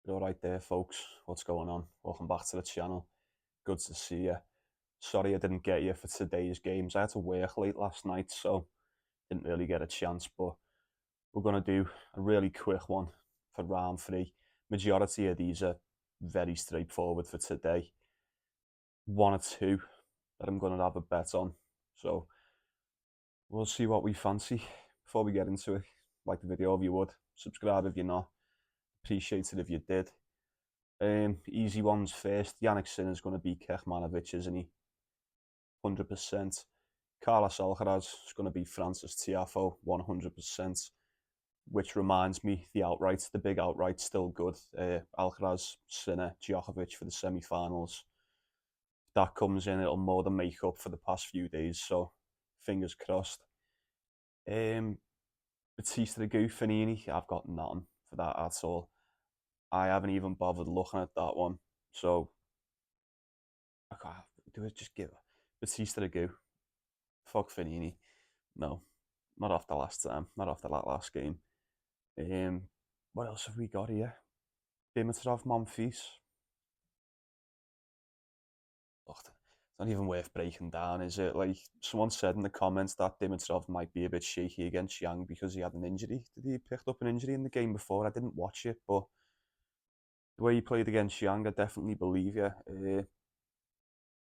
You're all right there, folks. What's going on? Welcome back to the channel. Good to see you. Sorry I didn't get you for today's games. I had to work late last night, so didn't really get a chance. But we're going to do a really quick one for round three. Majority of these are very straightforward for today. One or two that I'm going to have a bet on. So we'll see what we fancy. Before we get into it, like the video if you would. Subscribe if you're not. Appreciate it if you did. Easy ones first. Yannick Sinner's going to be Kekmanovic, isn't he? 100%. Carlos Alcaraz is going to be Francis Tiafoe, 100%. Which reminds me, the big outright, still good. Alcaraz, Sinner, Djokovic for the semi-finals. If that comes in, it'll more than make up for the past few days. So, fingers crossed. Batista Fanini, I've got nothing for that at all. I haven't even bothered looking at that one. So, I can't do it. Just give Batista Fuck Fanini. No, not after last time. Not after that last game. What else have we got here? Dimitrov, Monfils. Look, it's not even worth breaking down, is it? Like someone said in the comments that Dimitrov might be a bit shaky against Yang because he had an injury. Did he pick up an injury in the game before? I didn't watch it, but the way he played against Yang, I definitely believe you.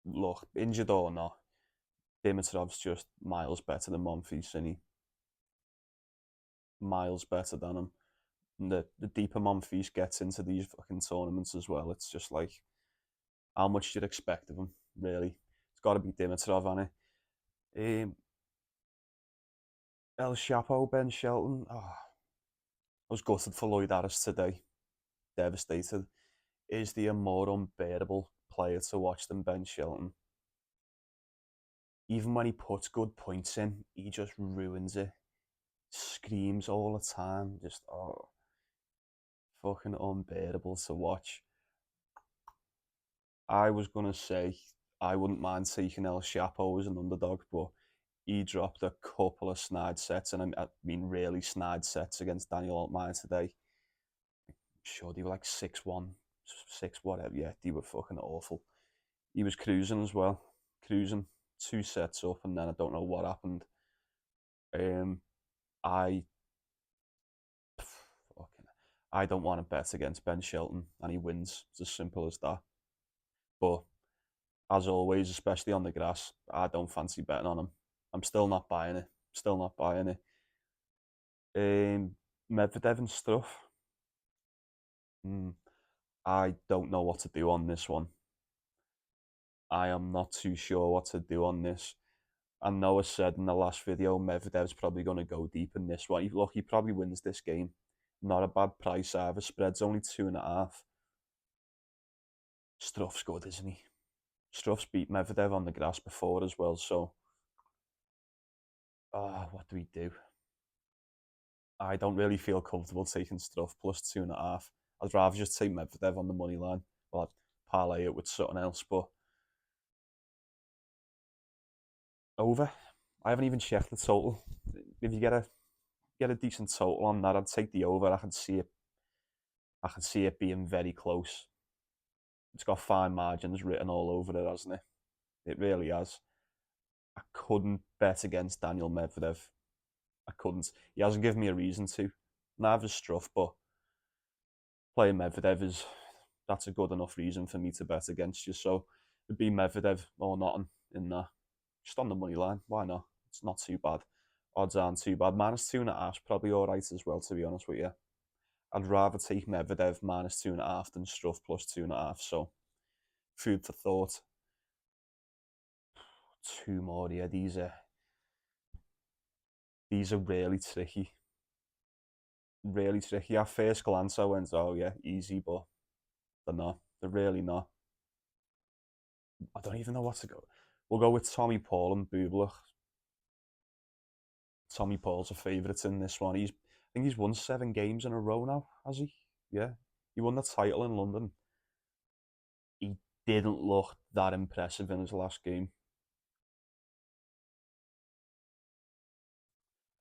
Look, injured or not, Dimitrov's just miles better than Monfils, and he miles better than him. And the deeper Monfils gets into these fucking tournaments as well, it's just like how much you'd expect of him, really. It's got to be Dimitrov, hasn't it? El Chapo, Ben Shelton. Oh, I was gutted for Lloyd Harris today. Devastated. Is there a more unbearable player to watch than Ben Shelton? Even when he puts good points in, he just ruins it. Screams all the time. Just, fucking unbearable to watch. I was going to say I wouldn't mind taking El Chapo as an underdog, but he dropped a couple of snide sets, and I mean really snide sets against Daniel Altmaier today. I'm sure they were like 6-1, 6 whatever. Yeah, they were fucking awful. He was cruising as well, cruising 2 sets up, and then I don't know what happened. I fucking I don't want to bet against Ben Shelton, and he wins. It's as simple as that. But as always, especially on the grass, I don't fancy betting on him. I'm still not buying it. Still not buying it. Medvedev and stuff. I don't know what to do on this one. I am not too sure what to do on this. I know I said in the last video Medvedev's probably going to go deep in this one. Look, he probably wins this game. Not a bad price either. Spread's only 2.5. Struff's good, isn't he? Struff's beat Medvedev on the grass before as well, so what do we do? I don't really feel comfortable taking Struff plus 2.5. I'd rather just take Medvedev on the money line. Well, I'd parlay it with something else, but over. I haven't even checked the total. If you get a decent total on that, I'd take the over. I can see it. I can see it being very close. It's got fine margins written all over it, hasn't it? It really has. I couldn't bet against Daniel Medvedev. I couldn't. He hasn't given me a reason to. Neither Struff, but playing Medvedev that's a good enough reason for me to bet against you. So it'd be Medvedev or nothing in there. Just on the money line. Why not? It's not too bad. Odds aren't too bad. -2.5 probably all right as well, to be honest with you. I'd rather take Medvedev -2.5 than Struff +2.5. So food for thought. Two more. Yeah, these are really tricky. Really tricky. At first glance, I went, oh yeah, easy, but they're not. They're really not. I don't even know what to go. We'll go with Tommy Paul and Bublik. Tommy Paul's a favourite in this one. I think he's won 7 games in a row now, has he? Yeah. He won the title in London. He didn't look that impressive in his last game.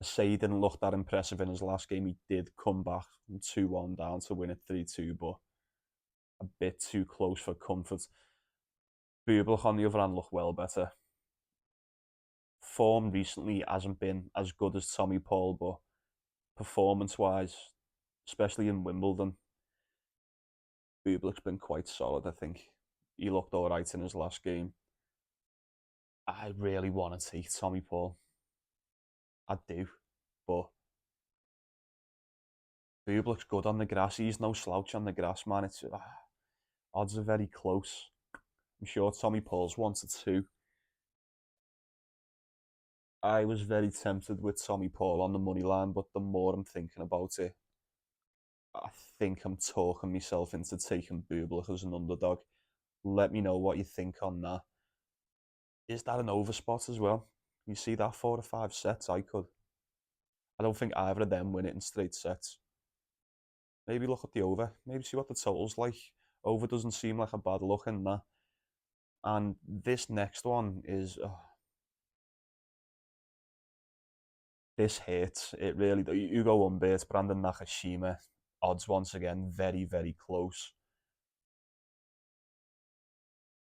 I say he didn't look that impressive in his last game. He did come back from 2-1 down to win it 3-2, but a bit too close for comfort. Bublik on the other hand looked well better. Form recently hasn't been as good as Tommy Paul, but performance-wise, especially in Wimbledon, Bublik's been quite solid, I think. He looked all right in his last game. I really want to take Tommy Paul. I do. But Bublik's good on the grass. He's no slouch on the grass, man. Odds are very close. I'm sure Tommy Paul's 1 to 2. I was very tempted with Tommy Paul on the money line, but the more I'm thinking about it, I think I'm talking myself into taking Bublik as an underdog. Let me know what you think on that. Is that an overspot as well? You see that 4 or 5 sets? I could. I don't think either of them win it in straight sets. Maybe look at the over. Maybe see what the total's like. Over doesn't seem like a bad look in that. And this next one is this hits. It really. Hugo Humbert, Brandon Nakashima. Odds once again very very close.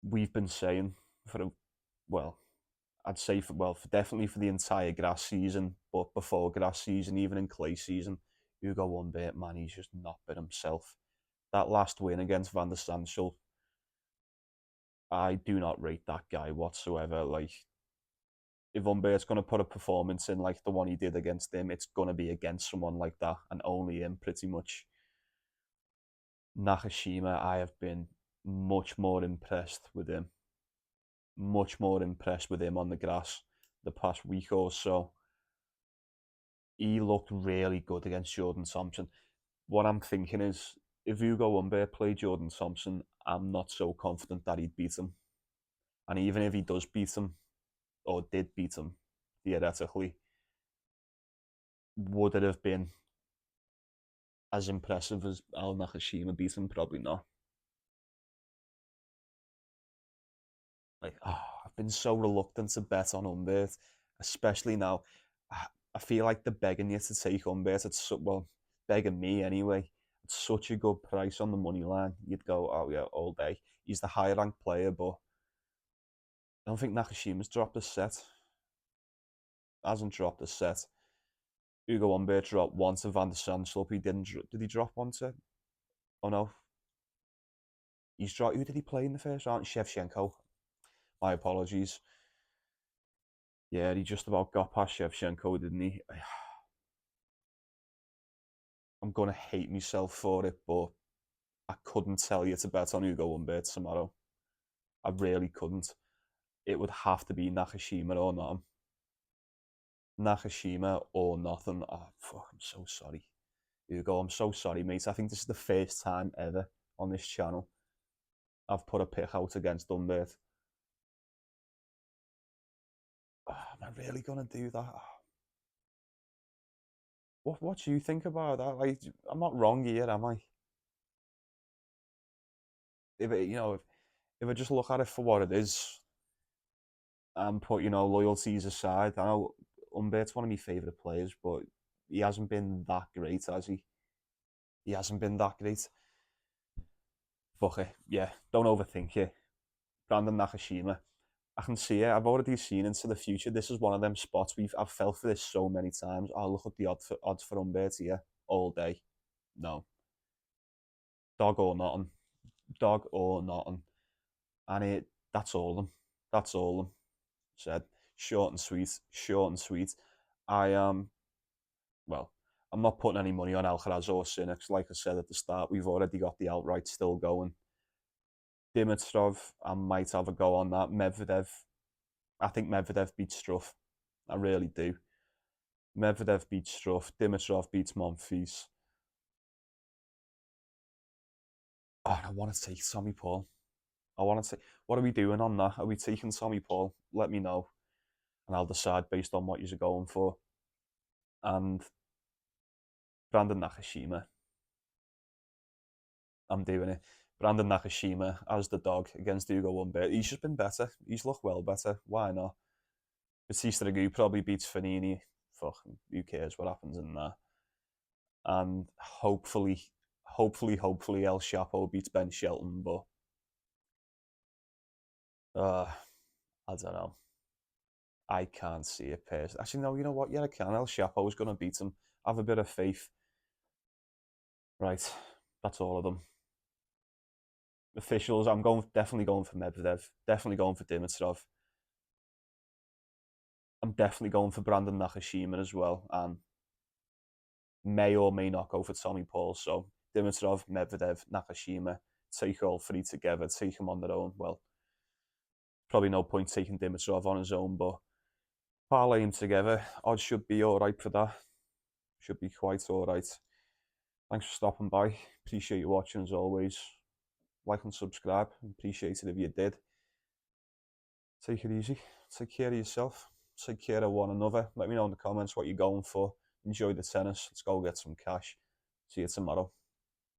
We've been saying for well, I'd say for definitely for the entire grass season, but before grass season, even in clay season, Hugo Humbert, man, he's just not been himself. That last win against Van der Sandschul, I do not rate that guy whatsoever. Like, if Humbert's going to put a performance in like the one he did against him, it's going to be against someone like that, and only him, pretty much. Nakashima, I have been much more impressed with him. Much more impressed with him on the grass the past week or so. He looked really good against Jordan Thompson. What I'm thinking is, if Hugo Humbert played Jordan Thompson, I'm not so confident that he'd beat him. And even if he does beat him, or did beat him, theoretically, would it have been as impressive as Al Nakashima beat him? Probably not. Like, I've been so reluctant to bet on Humbert, especially now. I feel like they're begging you to take Humbert. Well, begging me anyway. It's such a good price on the money line. You'd go, oh yeah, all day. He's the higher ranked player, but I don't think Nakashima's dropped a set. Hasn't dropped a set. Hugo Humbert dropped one to Van der Sandschulp. He didn't. Did he drop one to? Oh no, he's dropped. Who did he play in the first round? Shevchenko. My apologies. Yeah, he just about got past Shevchenko, didn't he? I'm gonna hate myself for it, but I couldn't tell you to bet on Hugo Humbert tomorrow. I really couldn't. It would have to be Nakashima or nothing. Nakashima or nothing. Oh, fuck, I'm so sorry. Hugo, I'm so sorry, mate. I think this is the first time ever on this channel I've put a pick out against Humbert. Oh, am I really gonna do that? What do you think about that? Like, I'm not wrong here, am I? If it, if I just look at it for what it is and put loyalties aside, I know Umbert's one of my favourite players, but he hasn't been that great, has he? He hasn't been that great. Fuck it, yeah. Don't overthink it. Brandon Nakashima. I can see it. I've already seen into the future. This is one of them spots I've felt for this so many times. Oh, look at the odds for Humbert here all day. No, dog or nothing, dog or nothing, and that's all of them. That's all of them. Said short and sweet, short and sweet. I well, I'm not putting any money on Alcaraz or Sinner. Like I said at the start, we've already got the outright still going. Dimitrov, I might have a go on that. Medvedev, I think Medvedev beats Struff. I really do. Medvedev beats Struff. Dimitrov beats Monfils. Oh, I want to take Tommy Paul. I want to take. What are we doing on that? Are we taking Tommy Paul? Let me know, and I'll decide based on what you're going for. And Brandon Nakashima, I'm doing it. Brandon Nakashima as the dog against Hugo Humbert. He's just been better. He's looked well better. Why not? Batista Agut probably beats Fanini. Fuck, who cares what happens in that? And hopefully, hopefully El Chapo beats Ben Shelton, but I don't know. I can't see it personally. Actually, no, you know what? Yeah, I can. El Chapo's going to beat him. Have a bit of faith. Right, that's all of them. Officials, definitely going for Medvedev. Definitely going for Dimitrov. I'm definitely going for Brandon Nakashima as well, and may or may not go for Tommy Paul. So Dimitrov, Medvedev, Nakashima, take all three together, take them on their own. Well, probably no point taking Dimitrov on his own, but parlay him together. Odds should be all right for that. Should be quite all right. Thanks for stopping by. Appreciate you watching as always. Like and subscribe. Appreciate it if you did. Take it easy. Take care of yourself. Take care of one another. Let me know in the comments what you're going for. Enjoy the tennis. Let's go get some cash. See you tomorrow.